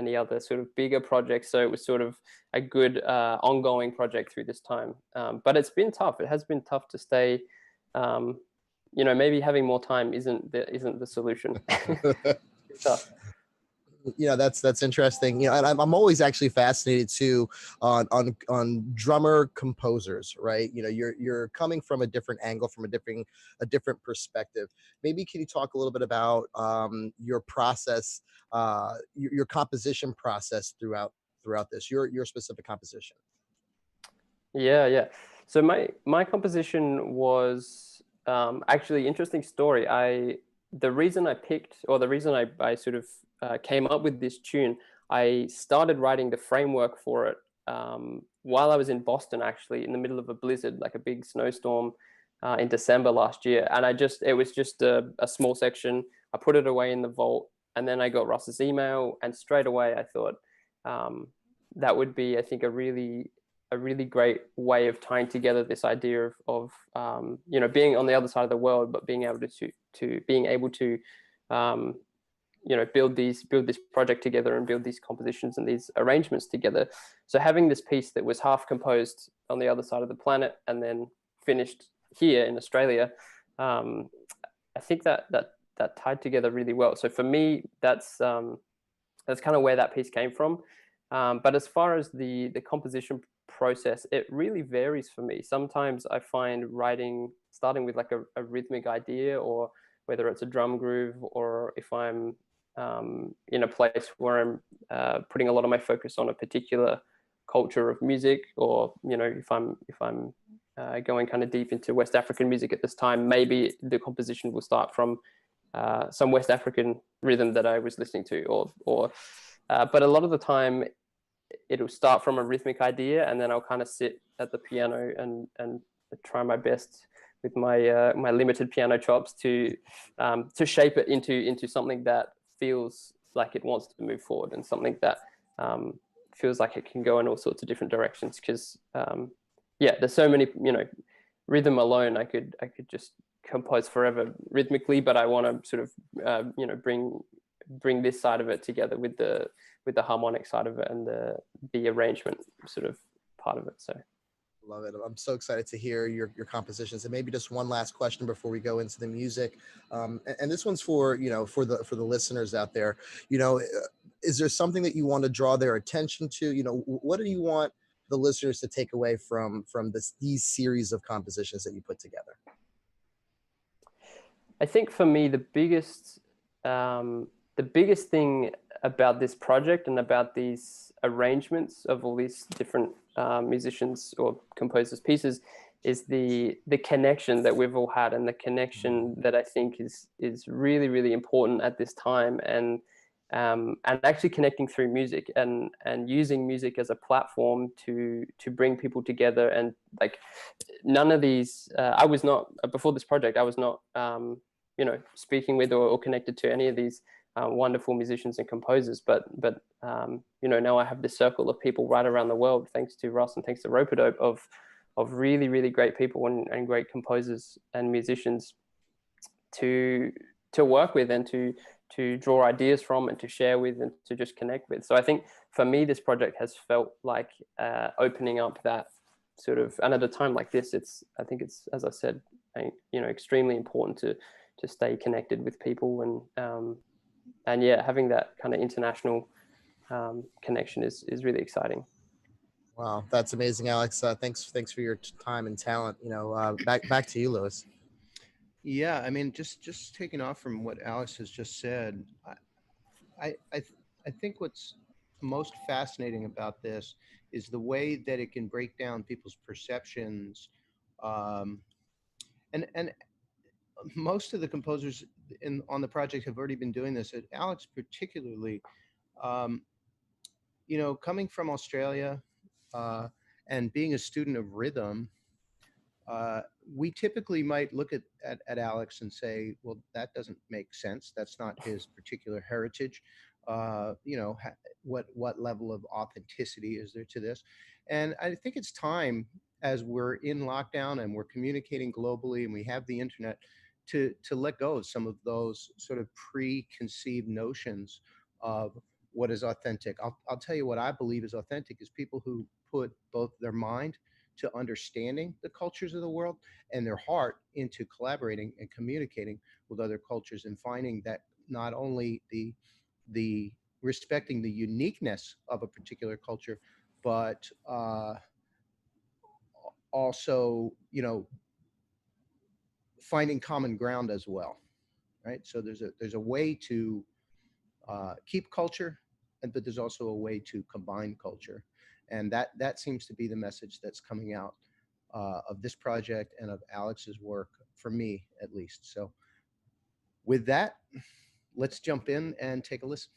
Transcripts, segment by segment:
any other sort of bigger projects. So it was sort of a good ongoing project through this time. But it's been tough. It has been tough to stay. Maybe having more time isn't the solution. It's tough. That's interesting. And I'm always actually fascinated too on drummer composers, right? You're coming from a different angle, from a different perspective. Maybe can you talk a little bit about your process, your composition process throughout this, your specific composition? Yeah. So my composition was actually interesting story. The reason I picked, or the reason I sort of came up with this tune, I started writing the framework for it while I was in Boston, actually, in the middle of a blizzard, like a big snowstorm in December last year. And it was just a small section. I put it away in the vault, and then I got Russ's email, and straight away I thought that would be, I think, a really great way of tying together this idea of being on the other side of the world, but being able to build this project together and build these compositions and these arrangements together. So having this piece that was half composed on the other side of the planet and then finished here in Australia, I think that tied together really well. So for me, that's kind of where that piece came from. But as far as the composition process, it really varies for me. Sometimes I find writing starting with like a rhythmic idea, or whether it's a drum groove, or if I'm in a place where I'm putting a lot of my focus on a particular culture of music, or if I'm going kind of deep into West African music at this time, maybe the composition will start from some West African rhythm that I was listening to, but a lot of the time it'll start from a rhythmic idea, and then I'll kind of sit at the piano and try my best with my my limited piano chops to shape it into something that feels like it wants to move forward, and something that feels like it can go in all sorts of different directions. Because there's so many, rhythm alone, I could just compose forever rhythmically, but I want to sort of bring this side of it together with the harmonic side of it and the arrangement sort of part of it. So love it. I'm so excited to hear your compositions. And maybe just one last question before we go into the music. And this one's for the listeners out there. Is there something that you want to draw their attention to? What do you want the listeners to take away from these series of compositions that you put together? I think for me, the biggest thing about this project and about these arrangements of all these different musicians or composers' pieces is the connection that we've all had, and the connection that I think is really, really important at this time, and actually connecting through music and using music as a platform to bring people together. And like, none of these, I was not, before this project, I was not speaking with or connected to any of these wonderful musicians and composers, but now I have this circle of people right around the world, thanks to Russ and thanks to Rope-A-Dope, of really, really great people and great composers and musicians to work with, and to draw ideas from, and to share with, and to just connect with. So I think for me, this project has felt like opening up that sort of, and at a time like this, I think it's, as I said, extremely important to stay connected with people, and having that kind of international connection is really exciting. Wow, that's amazing, Alex. Thanks for your time and talent. Back to you, Lewis. Yeah, I mean, just taking off from what Alex has just said, I think what's most fascinating about this is the way that it can break down people's perceptions, and most of the composers on the project have already been doing this. Alex particularly, coming from Australia and being a student of rhythm, we typically might look at Alex and say, well, that doesn't make sense. That's not his particular heritage. What level of authenticity is there to this? And I think it's time, as we're in lockdown and we're communicating globally and we have the internet, to let go of some of those sort of preconceived notions of what is authentic. I'll tell you what I believe is authentic is people who put both their mind to understanding the cultures of the world and their heart into collaborating and communicating with other cultures, and finding that not only the respecting the uniqueness of a particular culture, but also, you know, finding common ground as well, right? So there's a way to keep culture, but there's also a way to combine culture, and that seems to be the message that's coming out of this project and of Alex's work, for me at least. So with that, let's jump in and take a listen.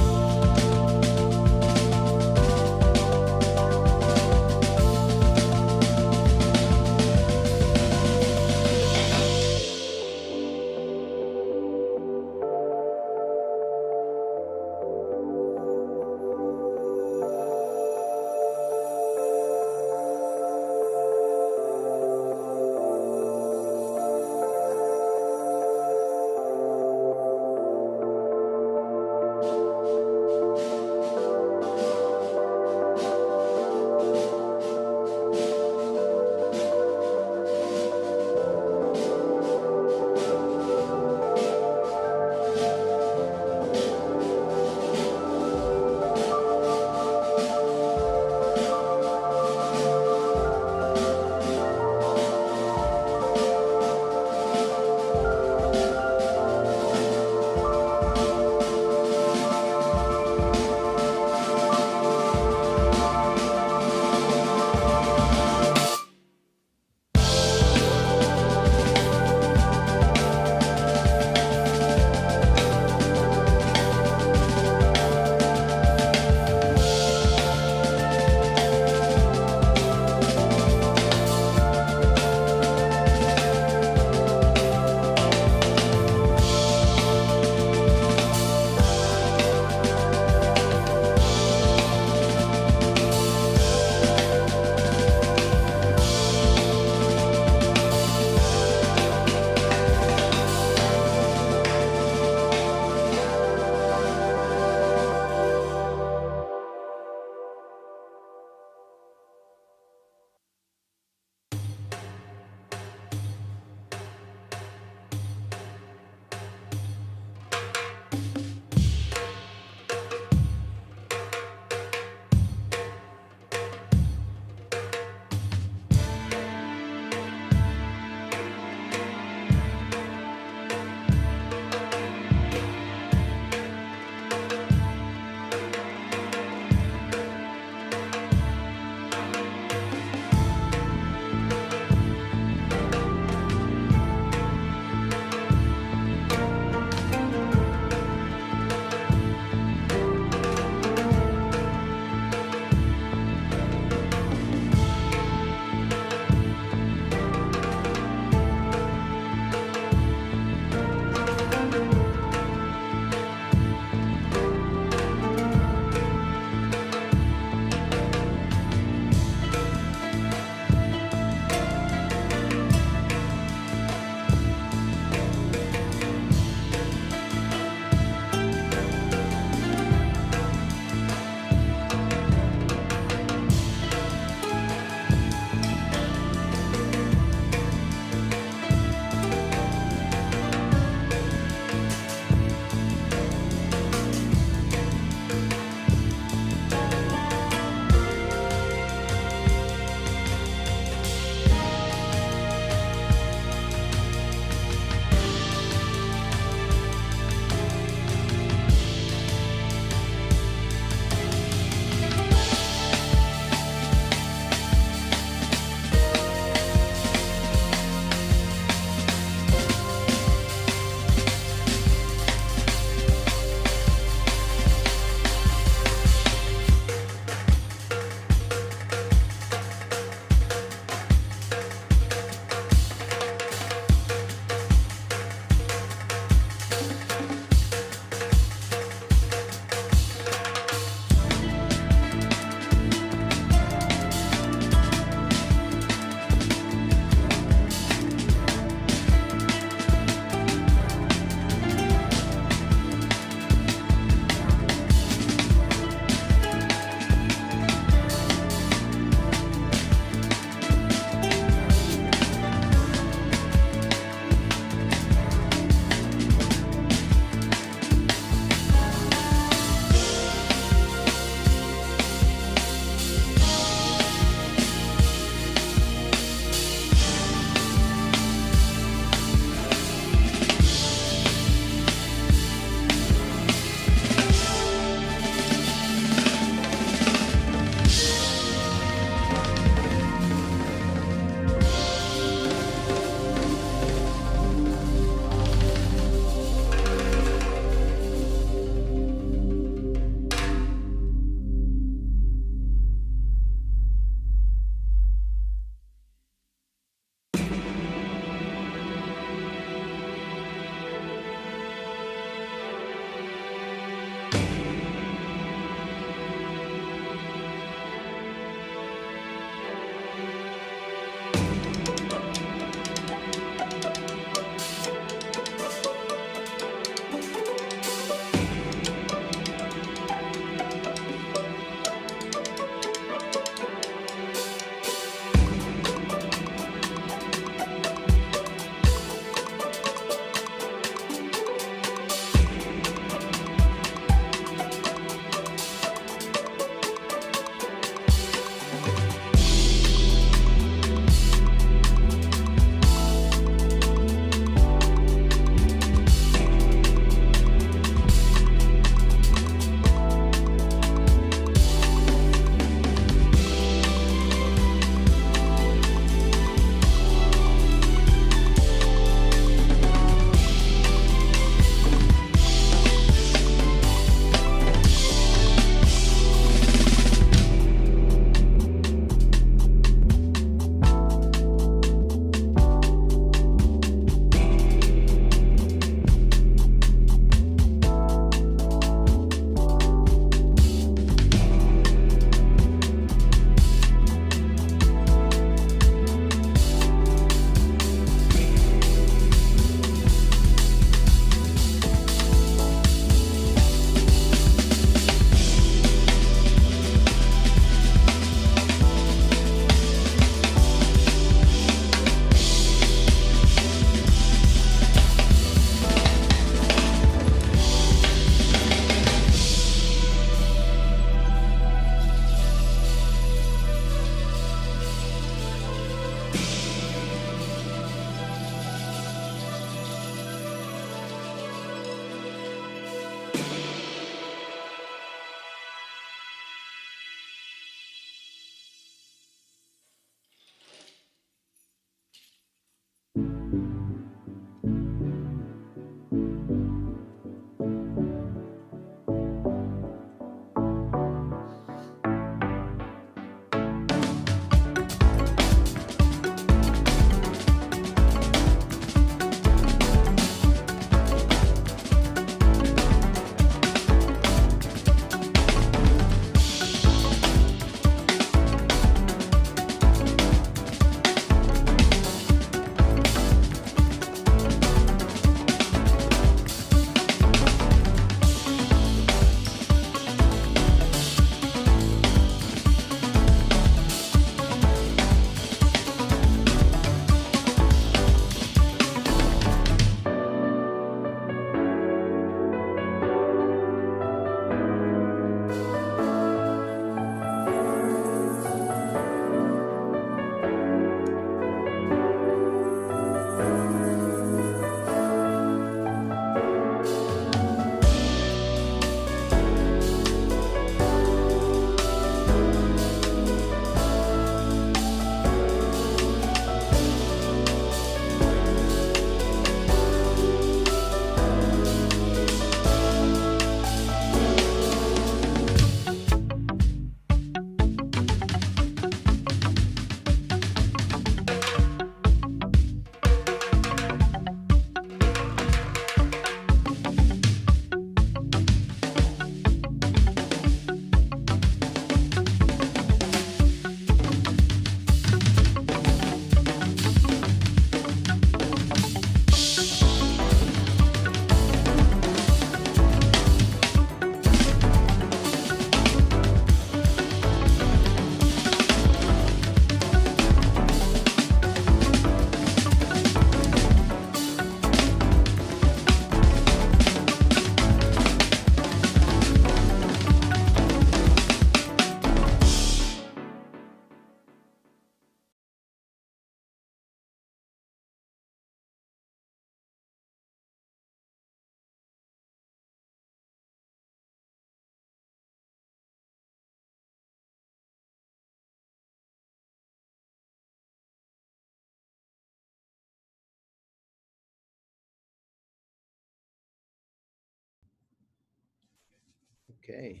Okay.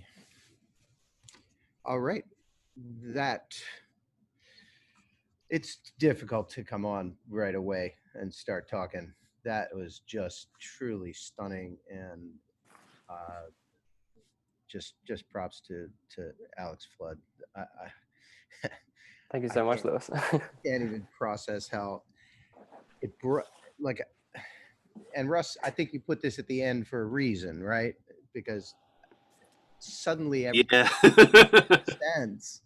All right. It's difficult to come on right away and start talking. That was just truly stunning, and just props to Alex Flood. I Thank you I so much, Lewis. can't even process how it brought, like, and Russ, I think you put this at the end for a reason, right? Because suddenly everything Yeah. makes sense,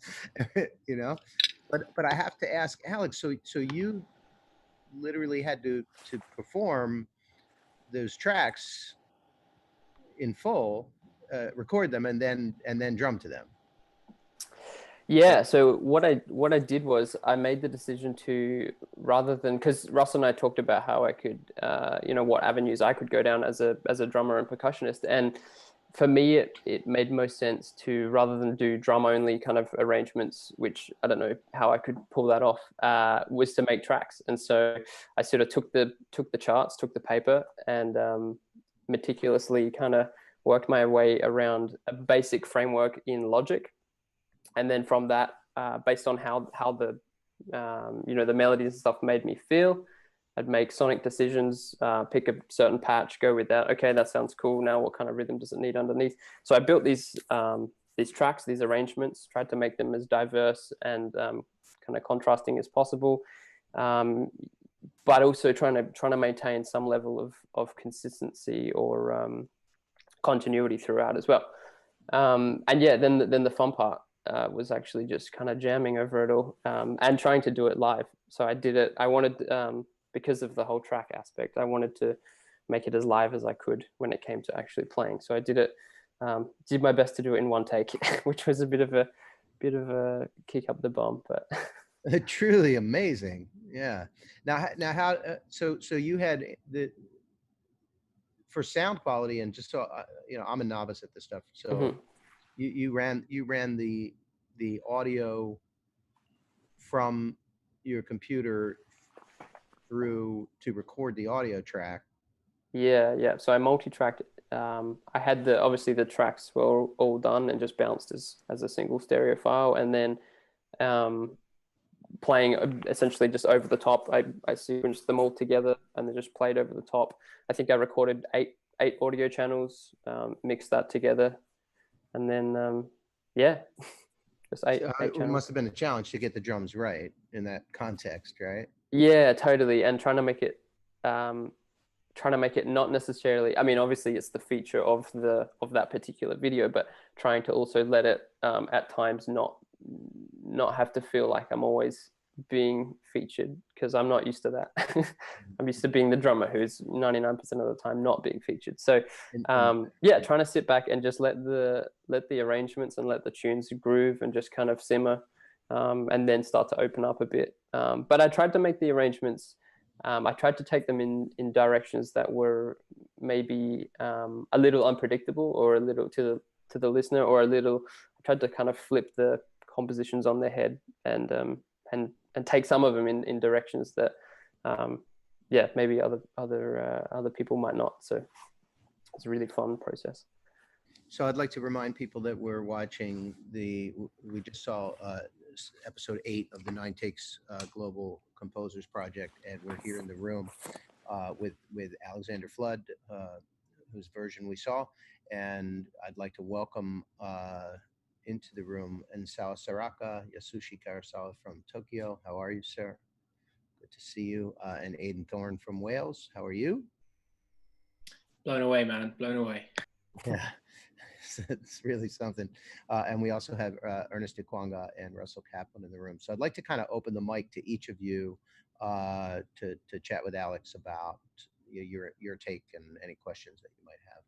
you know. But I have to ask Alex. So you literally had to perform those tracks in full, record them, and then drum to them. Yeah, so what I did was I made the decision to, rather than, because Russ and I talked about how I could what avenues I could go down as a drummer and percussionist, and for me it made most sense to, rather than do drum only kind of arrangements, which I don't know how I could pull that off, was to make tracks. And so I sort of took the charts, took the paper, and meticulously kind of worked my way around a basic framework in Logic. And then from that, based on how the the melodies and stuff made me feel, I'd make sonic decisions, pick a certain patch, go with that. Okay, that sounds cool. Now what kind of rhythm does it need underneath? So I built these tracks, these arrangements, tried to make them as diverse and kind of contrasting as possible, but also trying to maintain some level of consistency or continuity throughout as well. And yeah, then the fun part was actually just kind of jamming over it all, and trying to do it live. So I did it. I wanted, because of the whole track aspect, I wanted to make it as live as I could when it came to actually playing. So I did it. Did my best to do it in one take, which was a bit of a kick up the bum, but Truly amazing. Yeah. Now how so you had the, for sound quality, and just so I'm a novice at this stuff. So mm-hmm. you ran the audio from your computer through to record the audio track. Yeah. So I multi-tracked. I had obviously the tracks were all done and just bounced as a single stereo file, and then playing essentially just over the top. I sequenced them all together and then just played over the top. I think I recorded eight audio channels, mixed that together, and then just eight It channels. must have been a challenge to get the drums right in that context, right? Yeah, totally. And trying to make it not necessarily, I mean, obviously it's the feature of that particular video, but trying to also let it at times not have to feel like I'm always being featured, because I'm not used to that. I'm used to being the drummer who's 99% of the time not being featured. So trying to sit back and just let the arrangements and let the tunes groove and just kind of simmer, and then start to open up a bit. But I tried to make the arrangements, I tried to take them in directions that were maybe a little unpredictable, or a little to the listener, or a little, I tried to kind of flip the compositions on their head, and take some of them in directions that maybe other people might not. So it's a really fun process. So I'd like to remind people that we're watching we just saw episode 8 of the 9 Takes Global Composers Project, and we're here in the room with Alexander Flood, whose version we saw, and I'd like to welcome into the room Nsao Saraka Yasushi Karasawa from Tokyo. How are you, sir? Good to see you. And Aidan Thorne from Wales. How are you? Blown away, man. Blown away. Yeah. It's really something. And we also have Ernest Ikwanga and Russell Kaplan in the room. So I'd like to kind of open the mic to each of you to chat with Alex about your take and any questions that you might have.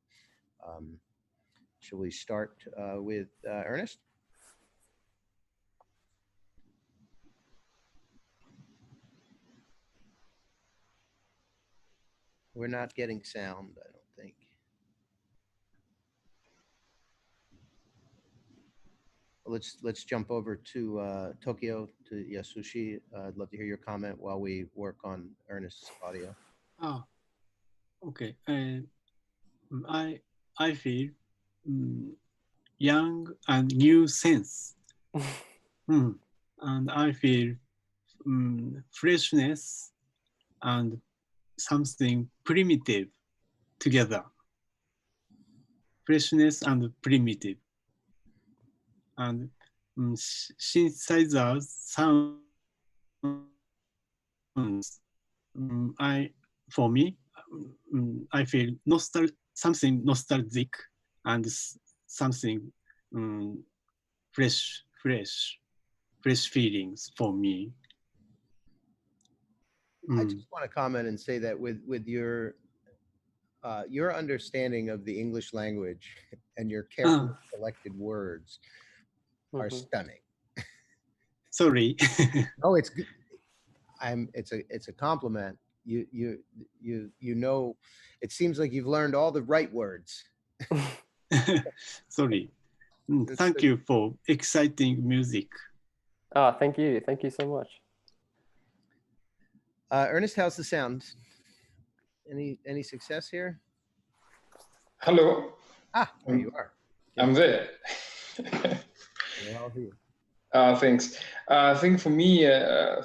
Shall we start with Ernest? We're not getting sound, I don't think. Let's jump over to Tokyo, to Yasushi. I'd love to hear your comment while we work on Ernest's audio. Oh, okay. I feel young and new sense. And I feel freshness and something primitive together. Freshness and primitive. And synthesizer sounds, for me, I feel something nostalgic and something fresh feelings for me. I just want to comment and say that with your understanding of the English language and your carefully selected words are stunning. Sorry. Oh, it's good. It's a compliment. You know, it seems like you've learned all the right words. Sorry. Thank you for exciting music. Oh, thank you so much. Ernest, how's the sound? Any success here? Hello. There you are. I'm there. We're all here. Thanks. I think for me,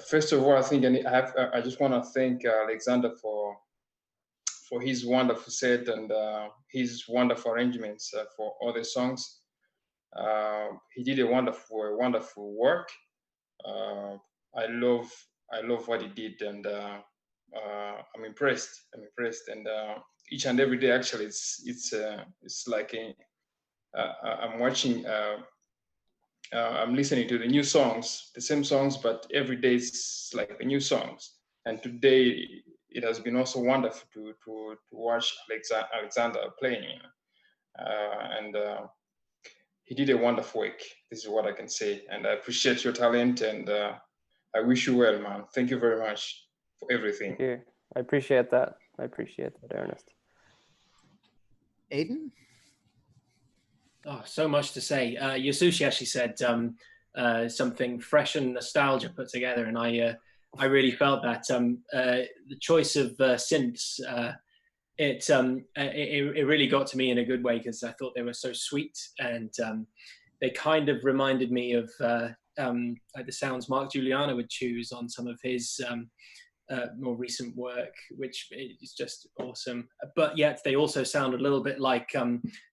first of all, I think I just want to thank Alexander for his wonderful set and his wonderful arrangements for all the songs. He did a wonderful work. I love what he did, and I'm impressed. And each and every day, actually, it's like I'm watching. I'm listening to the new songs, the same songs, but every day it's like the new songs. And today it has been also wonderful to watch Alexander playing, and he did a wonderful work. This is what I can say, and I appreciate your talent, and I wish you well, man. Thank you very much for everything. Thank you. I appreciate that. Ernest. Aiden? Oh, so much to say. Yasushi actually said something fresh and nostalgia put together, and I really felt that. The choice of synths, it really got to me in a good way, because I thought they were so sweet, and they kind of reminded me of like the sounds Mark Juliano would choose on some of his more recent work, which is just awesome. But yet they also sound a little bit like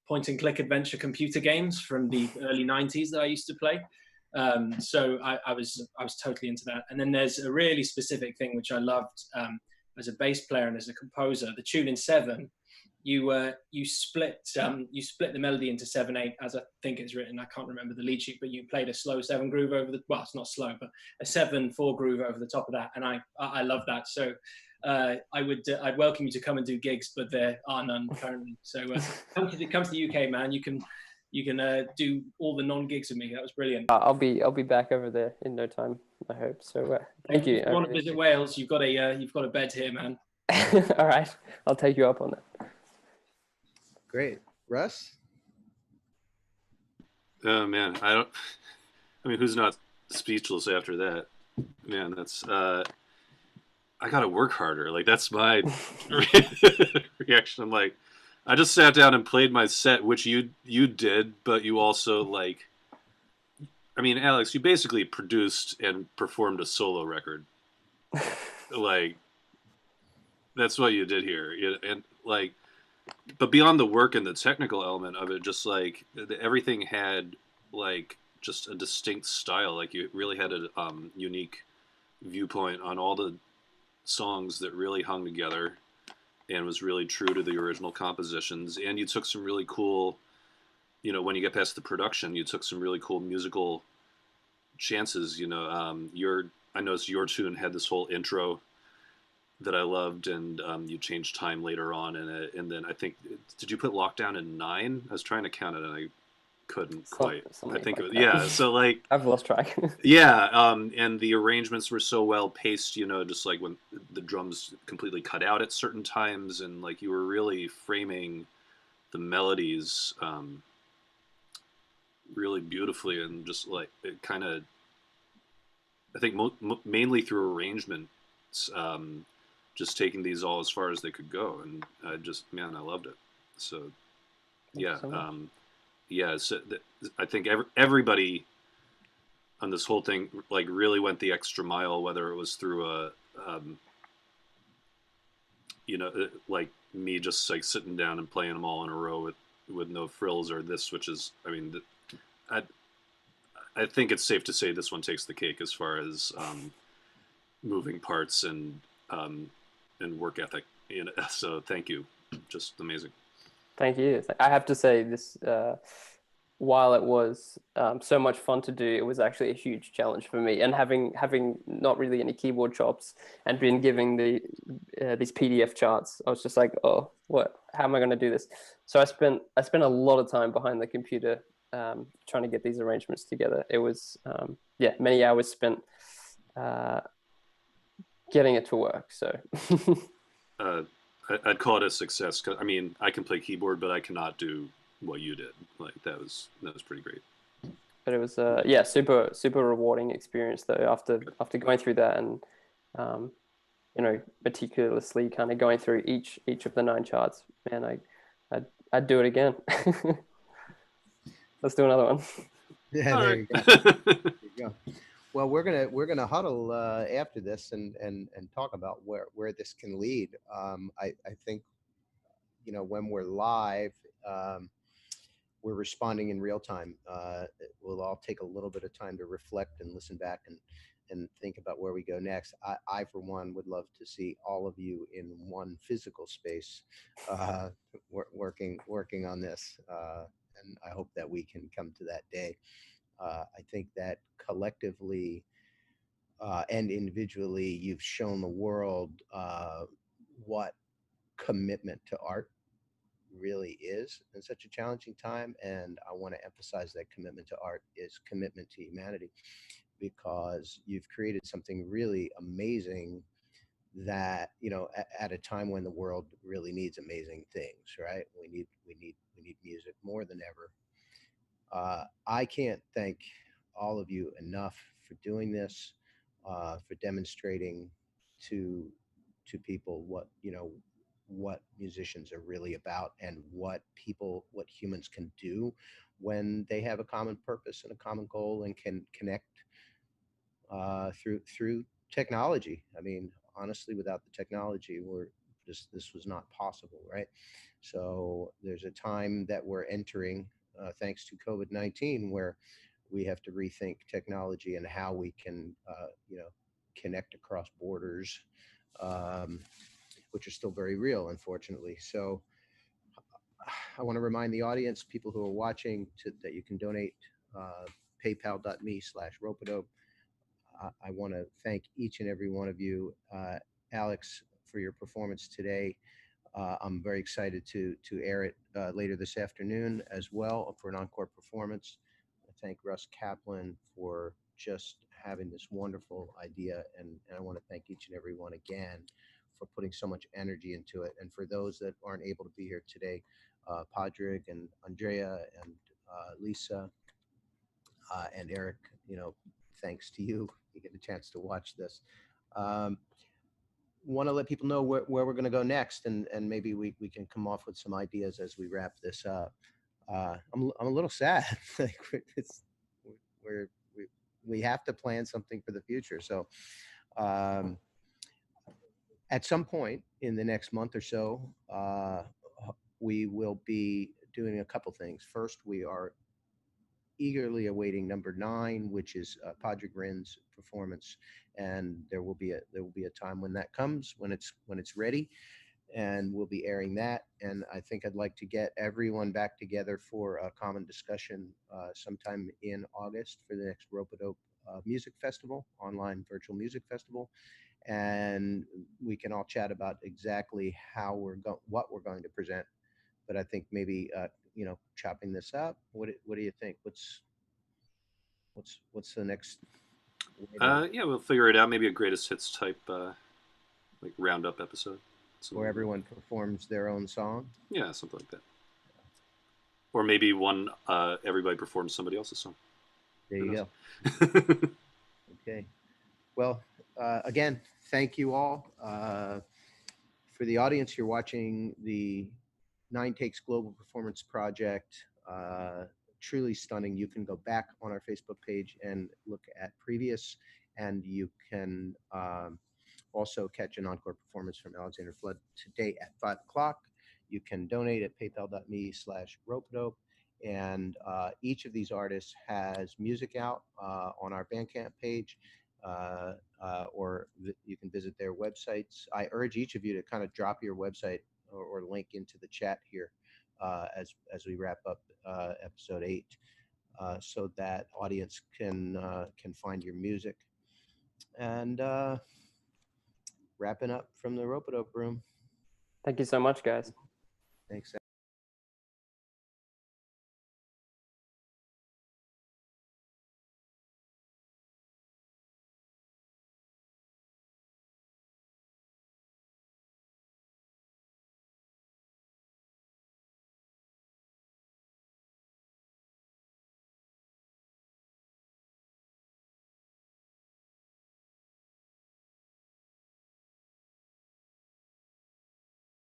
point and click adventure computer games from the early 90s that I used to play. So I was totally into that. And then there's a really specific thing which I loved as a bass player and as a composer. The tune in 7, you split the melody into 7/8, as I think it's written. I can't remember the lead sheet, but you played a slow 7 groove over the, well, it's not slow, but a 7/4 groove over the top of that, and I love that. So I'd welcome you to come and do gigs, but there are none currently. So come to the UK, man. You can do all the non-gigs with me. That was brilliant. I'll be back over there in no time, I hope. So thank you. If you want to visit Wales, you've got a bed here, man. All right, I'll take you up on that. Great. Russ? Oh man, I mean, who's not speechless after that? Man, that's I gotta work harder. Like, that's my reaction. I'm like, I just sat down and played my set, which you did, but you also, like, I mean, Alex, you basically produced and performed a solo record. Like, that's what you did here. And like, but beyond the work and the technical element of it, just like everything had like just a distinct style. Like, you really had a unique viewpoint on all the songs that really hung together and was really true to the original compositions. And you took some really cool, you know, when you get past the production, you took some really cool musical chances. You know, I noticed your tune had this whole intro that I loved, and you changed time later on in it. And then I think, did you put Lockdown in 9? I was trying to count it and I couldn't quite. I think it was, yeah. So like, I've lost track. Yeah, and the arrangements were so well paced, you know, just like when the drums completely cut out at certain times, and like you were really framing the melodies really beautifully, and just like it kind of, I think mainly through arrangements, just taking these all as far as they could go, and I just, man, I loved it. So yeah, yeah, so I think everybody on this whole thing like really went the extra mile, whether it was through a you know, like me just like sitting down and playing them all in a row with no frills, or this, which is, I mean, I think it's safe to say this one takes the cake as far as moving parts and work ethic. You know, so thank you, just amazing. Thank you. I have to say this. While it was so much fun to do, it was actually a huge challenge for me. And having not really any keyboard chops and been giving these PDF charts, I was just like, oh, what? How am I going to do this? So I spent a lot of time behind the computer trying to get these arrangements together. It was many hours spent getting it to work. So I'd call it a success. 'Cause, I mean, I can play keyboard, but I cannot do what you did. Like that was pretty great. But it was super rewarding experience though, after going through that and you know, meticulously kind of going through each of the 9 charts. Man, I'd do it again. Let's do another one. Yeah, there you go. There you go. Well, we're gonna huddle after this and talk about where this can lead. I think, you know, when we're live, we're responding in real time. We'll all take a little bit of time to reflect and listen back and think about where we go next. I for one would love to see all of you in one physical space, working on this, and I hope that we can come to that day. I think that collectively and individually, you've shown the world what commitment to art really is in such a challenging time. And I want to emphasize that commitment to art is commitment to humanity, because you've created something really amazing that, you know, at a time when the world really needs amazing things, right? We need music more than ever. I can't thank all of you enough for doing this, for demonstrating to people what, you know, what musicians are really about, and what humans can do when they have a common purpose and a common goal and can connect through technology. I mean, honestly, without the technology, this was not possible, right? So there's a time that we're entering, thanks to COVID-19, where we have to rethink technology and how we can, you know, connect across borders, which are still very real, unfortunately. So I want to remind the audience, people who are watching, that you can donate, paypal.me/ropeadope. I want to thank each and every one of you. Alex, for your performance today. I'm very excited to air it later this afternoon as well for an encore performance. I thank Russ Kaplan for just having this wonderful idea, and I want to thank each and every one again for putting so much energy into it. And for those that aren't able to be here today, Padraig and Andrea and Lisa and Eric, you know, thanks to you, you get a chance to watch this. Want to let people know where we're going to go next, and maybe we can come off with some ideas as we wrap this up. I'm a little sad. Like we have to plan something for the future. So at some point in the next month or so, we will be doing a couple things. First, we are eagerly awaiting number 9, which is Padraig Rin's performance, and there will be a time when that comes, when it's ready, and we'll be airing that. And I think I'd like to get everyone back together for a common discussion sometime in August for the next Rope-a-Dope Music Festival, online virtual music festival, and we can all chat about exactly what we're going to present. But I think maybe you know, chopping this up. What do you think? What's the next? Yeah, we'll figure it out. Maybe a greatest hits type, like roundup episode. Where everyone performs their own song. Yeah, something like that. Or maybe one everybody performs somebody else's song. There you go. Okay. Well, again, thank you all. For the audience, you're watching the 9 Takes Global Performance Project truly stunning. You can go back on our Facebook page and look at previous, and you can also catch an encore performance from Alexander Flood today at 5 o'clock. You can donate at paypal.me/ropedope. And each of these artists has music out on our Bandcamp page, or you can visit their websites. I urge each of you to kind of drop your website or link into the chat here as we wrap up episode 8, so that audience can find your music. And wrapping up from the Rope-a-Dope room. Thank you so much, guys. Thanks.